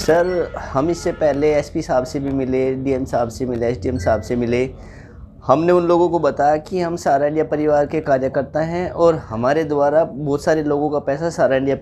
Sir हम इससे पहले एसपी साहब से भी मिले, डीएम साहब से मिले, एसडीएम साहब से मिले। हमने उन लोगों को बताया कि हम सहारा इंडिया परिवार के कार्यकर्ता हैं और हमारे द्वारा बहुत सारे लोगों का पैसा सहारा इंडिया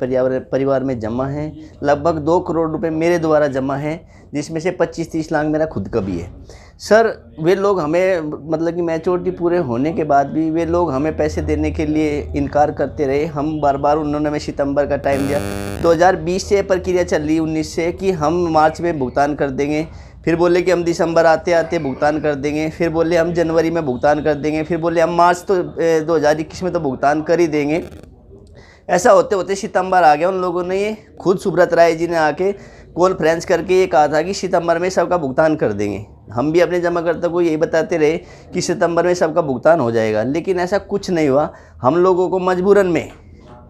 परिवार में जमा है। लगभग 2 करोड़ रुपए मेरे द्वारा जमा है, जिसमें से 25-30 लाख मेरा खुद का भी है। सर वे लोग हमें मतलब कि मैच्योरिटी पूरे होने के बाद भी वे लोग हमें पैसे देने के लिए इनकार करते रहे। हम बार बार उन्होंने हमें सितंबर का टाइम दिया। 2020 से प्रक्रिया चल रही 19 से कि हम मार्च में भुगतान कर देंगे, फिर बोले कि हम दिसंबर आते आते भुगतान कर देंगे, फिर बोले हम जनवरी में भुगतान कर देंगे, फिर बोले हम मार्च तो 2021 में तो भुगतान कर ही देंगे। ऐसा होते होते सितंबर आ गया। उन लोगों ने ये खुद सुब्रत राय जी ने आके कॉन्फ्रेंस करके ये कहा था कि सितंबर में सबका भुगतान कर देंगे। हम भी अपने जमाकर्ता को यही बताते रहे कि सितंबर में सबका भुगतान हो जाएगा, लेकिन ऐसा कुछ नहीं हुआ। हम लोगों को मजबूरन में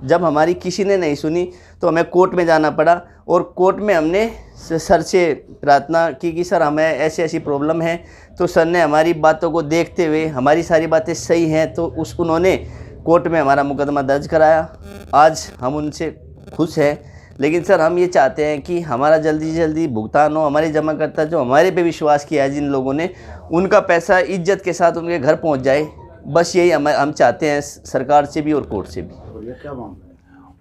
जब हमारी किसी ने नहीं सुनी तो हमें कोर्ट में जाना पड़ा और कोर्ट में हमने सर से प्रार्थना की कि सर हमें ऐसी ऐसी प्रॉब्लम है। तो सर ने हमारी बातों को देखते हुए, हमारी सारी बातें सही हैं तो उन्होंने कोर्ट में हमारा मुकदमा दर्ज कराया। आज हम उनसे खुश हैं, लेकिन सर हम ये चाहते हैं कि हमारा जल्दी से जल्दी भुगतान हो। हमारे जमाकर्ता जो हमारे पे विश्वास किया है जिन लोगों ने, उनका पैसा इज्जत के साथ उनके घर पहुंच जाए। बस यही हम चाहते हैं सरकार से भी और कोर्ट से भी। क्या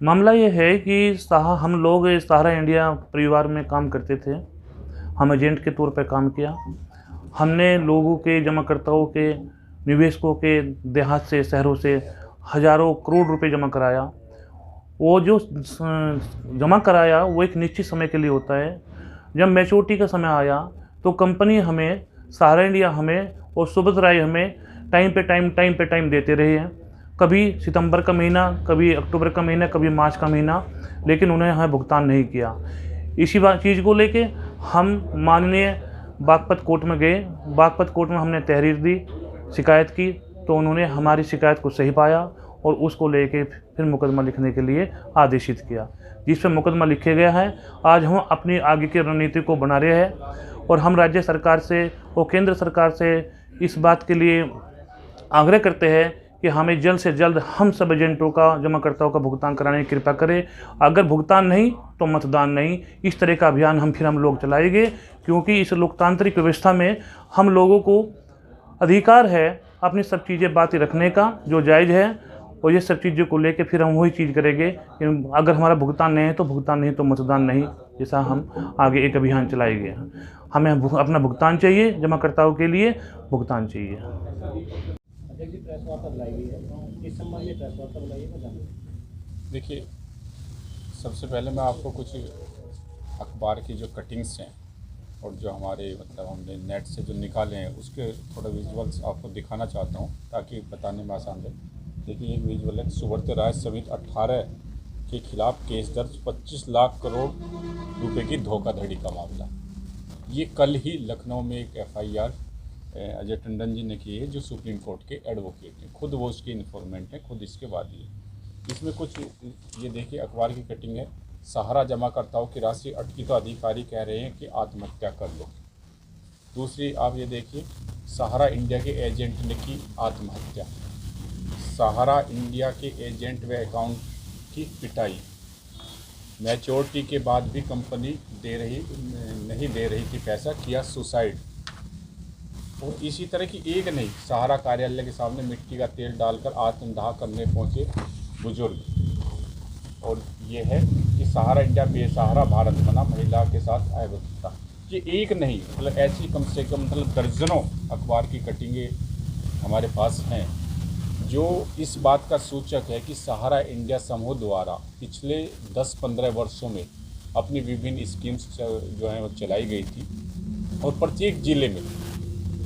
मामला ये है कि हम लोग सहारा इंडिया परिवार में काम करते थे। हम एजेंट के तौर पर काम किया। हमने लोगों के, जमाकर्ताओं के, निवेशकों के देहात से, शहरों से हज़ारों करोड़ रुपए जमा कराया। वो जो जमा कराया वो एक निश्चित समय के लिए होता है। जब मैच्योरिटी का समय आया तो कंपनी हमें, सहारा इंडिया हमें और सुब्रत राय हमें टाइम पे टाइम देते रहे हैं। कभी सितंबर का महीना, कभी अक्टूबर का महीना, कभी मार्च का महीना, लेकिन उन्हें हमें भुगतान नहीं किया। इसी चीज़ को लेके हम माननीय बागपत कोर्ट में गए। बागपत कोर्ट में हमने तहरीर दी, शिकायत की, तो उन्होंने हमारी शिकायत को सही पाया और उसको लेके फिर मुकदमा लिखने के लिए आदेशित किया, जिस पर मुकदमा लिखे गया है। आज हम अपनी आगे की रणनीति को बना रहे हैं और हम राज्य सरकार से और केंद्र सरकार से इस बात के लिए आग्रह करते हैं कि हमें जल्द से जल्द हम सब एजेंटों का, जमाकर्ताओं का भुगतान कराने की कृपा करें। अगर भुगतान नहीं तो मतदान नहीं। इस तरह का अभियान हम लोग चलाएंगे, क्योंकि इस लोकतांत्रिक व्यवस्था में हम लोगों को अधिकार है अपनी सब चीज़ें बातें रखने का जो जायज़ है, और ये सब चीज़ों को लेके फिर हम वही चीज़ करेंगे कि अगर हमारा भुगतान नहीं है तो भुगतान नहीं तो मतदान नहीं, जैसा हम आगे एक अभियान चलाएंगे। हमें अपना भुगतान चाहिए, जमाकर्ताओं के लिए भुगतान चाहिए। देखिए, सबसे पहले मैं आपको कुछ अखबार की जो कटिंग्स हैं और जो हमारे मतलब हमने नेट से जो निकाले हैं उसके थोड़ा विजुअल्स आपको दिखाना चाहता हूं ताकि बताने में आसान रहे। देखिए, एक विजुअल है, सुब्रत राय समेत 18 के खिलाफ केस दर्ज, 25 लाख करोड़ रुपए की धोखाधड़ी का मामला। ये कल ही लखनऊ में एक FIR अजय टंडन जी ने की है, जो सुप्रीम कोर्ट के एडवोकेट हैं। खुद वो उसके इन्फॉर्मेंट हैं, खुद इसके वादी हैं। इसमें कुछ ये देखिए अखबार की कटिंग है। सहारा जमाकर्ताओं की राशि अटकी तो अधिकारी कह रहे हैं कि आत्महत्या कर लो। दूसरी आप ये देखिए, सहारा इंडिया के एजेंट ने की आत्महत्या। सहारा इंडिया के एजेंट व अकाउंट की पिटाई। मैच्योरिटी के बाद भी कंपनी नहीं दे रही थी पैसा, किया सुसाइड। और इसी तरह की एक नहीं, सहारा कार्यालय के सामने मिट्टी का तेल डालकर आत्मदाह करने पहुंचे बुजुर्ग। और ये है कि सहारा इंडिया बेसहारा भारत बना, महिला के साथ अभद्रता। ये एक नहीं, मतलब ऐसी कम से कम मतलब दर्जनों अखबार की कटिंगें हमारे पास हैं, जो इस बात का सूचक है कि सहारा इंडिया समूह द्वारा पिछले 10-15 वर्षों में अपनी विभिन्न स्कीम्स जो हैं वो चलाई गई थी। और प्रत्येक ज़िले में,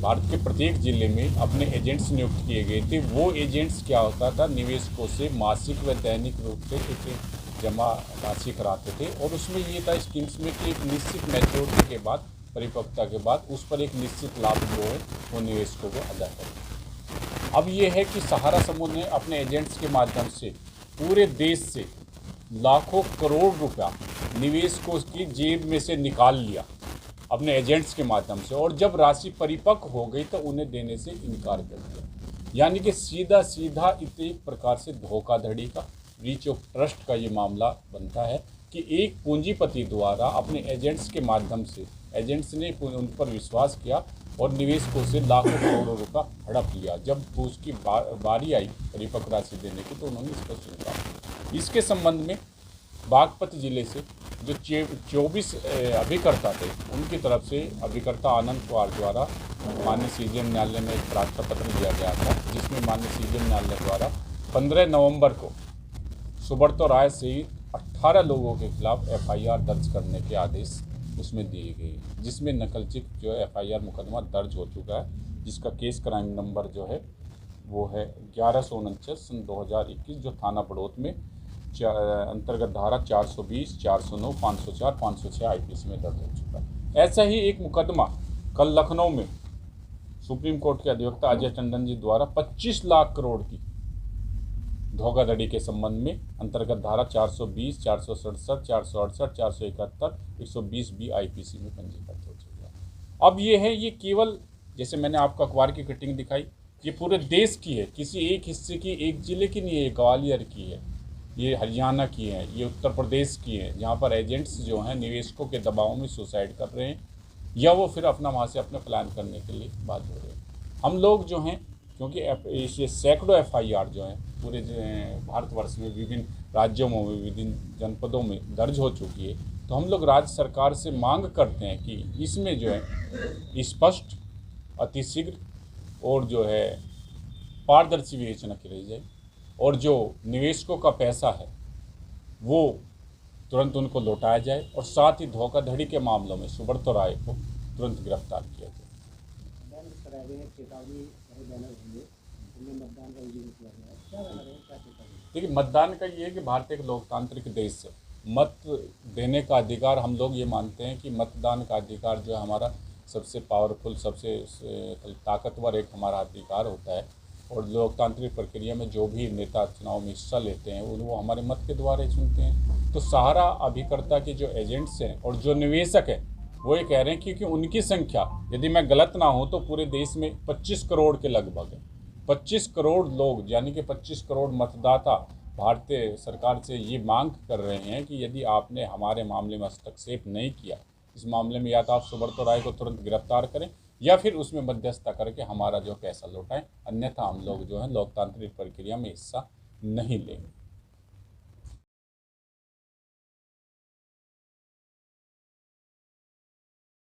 भारत के प्रत्येक ज़िले में अपने एजेंट्स नियुक्त किए गए थे। वो एजेंट्स क्या होता था, निवेशकों से मासिक व दैनिक रूप से कुछ जमा राशि कराते थे। और उसमें ये था स्कीम्स में कि एक निश्चित मैच्योरिटी के बाद, परिपक्वता के बाद उस पर एक निश्चित लाभ जो है वो निवेशकों को अदा करें। अब ये है कि सहारा समूह ने अपने एजेंट्स के माध्यम से पूरे देश से लाखों करोड़ रुपया निवेशकों की जेब में से निकाल लिया अपने एजेंट्स के माध्यम से, और जब राशि परिपक्व हो गई तो उन्हें देने से इनकार कर दिया। यानी कि सीधा एक प्रकार से धोखाधड़ी का, ब्रीच ऑफ ट्रस्ट का ये मामला बनता है कि एक पूंजीपति द्वारा अपने एजेंट्स के माध्यम से एजेंट्स ने उन पर विश्वास किया और निवेशकों से लाखों करोड़ों रुपया हड़प लिया। जब उसकी बारी आई परिपक्व राशि देने की तो उन्होंने इसको स्वीकार। इसके संबंध में बागपत जिले से जो 24 अभिकर्ता थे उनकी तरफ से अभिकर्ता आनंद कुमार द्वारा माननीय सीजेएम न्यायालय में एक प्रार्थना पत्र दिया गया था, जिसमें माननीय सीजेएम न्यायालय द्वारा 15 नवंबर को सुब्रतो राय सहित 18 लोगों के खिलाफ एफआईआर दर्ज करने के आदेश उसमें दिए गए, जिसमें नकलचित जो एफआईआर मुकदमा दर्ज हो चुका है, जिसका केस क्राइम नंबर जो है वो है 1149 सन 2021, जो थाना बड़ौत में अंतर्गत धारा 420, 409, 504, 506 आईपीसी में दर्ज हो चुका है। ऐसा ही एक मुकदमा कल लखनऊ में सुप्रीम कोर्ट के अधिवक्ता अजय टंडन जी द्वारा 25 लाख करोड़ की धोखाधड़ी के संबंध में अंतर्गत धारा 420, 467, 468, 471, 120 बी आईपीसी में पंजीकृत हो चुका है। अब ये केवल जैसे मैंने आपको अखबार की कटिंग दिखाई, ये पूरे देश की है, किसी एक हिस्से की, एक जिले की नहीं है, ये ग्वालियर की है, ये हरियाणा की है, ये उत्तर प्रदेश की है, जहाँ पर एजेंट्स जो हैं निवेशकों के दबाव में सुसाइड कर रहे हैं या वो फिर अपना वहाँ से अपने प्लान करने के लिए बाध्य हो रहे हैं। हम लोग जो हैं, क्योंकि ये सैकड़ों एफआईआर जो हैं पूरे भारतवर्ष में विभिन्न राज्यों में विभिन्न जनपदों में दर्ज हो चुकी है, तो हम लोग राज्य सरकार से मांग करते हैं कि इसमें जो है स्पष्ट, अतिशीघ्र और जो है पारदर्शी विवेचना की रही जाए और जो निवेशकों का पैसा है वो तुरंत उनको लौटाया जाए और साथ ही धोखाधड़ी के मामलों में सुब्रतो राय को तुरंत गिरफ्तार किया जाए। देखिए, मतदान का ये है कि भारत एक लोकतांत्रिक देश है। मत देने का अधिकार, हम लोग ये मानते हैं कि मतदान का अधिकार जो है हमारा सबसे पावरफुल, सबसे ताकतवर एक हमारा अधिकार होता है और लोकतांत्रिक प्रक्रिया में जो भी नेता चुनाव में हिस्सा लेते हैं वो हमारे मत के द्वारा ही चुनते हैं। तो सहारा अभिकर्ता के जो एजेंट्स हैं और जो निवेशक हैं वो ये कह रहे हैं क्योंकि उनकी संख्या, यदि मैं गलत ना हूँ तो पूरे देश में 25 करोड़ के लगभग है। 25 करोड़ लोग यानी कि 25 करोड़ मतदाता भारतीय सरकार से ये मांग कर रहे हैं कि यदि आपने हमारे मामले में हस्तक्षेप नहीं किया, इस मामले में या तो आप सुब्रतो राय को तुरंत गिरफ्तार करें या फिर उसमें मध्यस्थता करके हमारा जो पैसा लौटाएं, अन्यथा हम लोग जो है लोकतांत्रिक प्रक्रिया में हिस्सा नहीं लेंगे।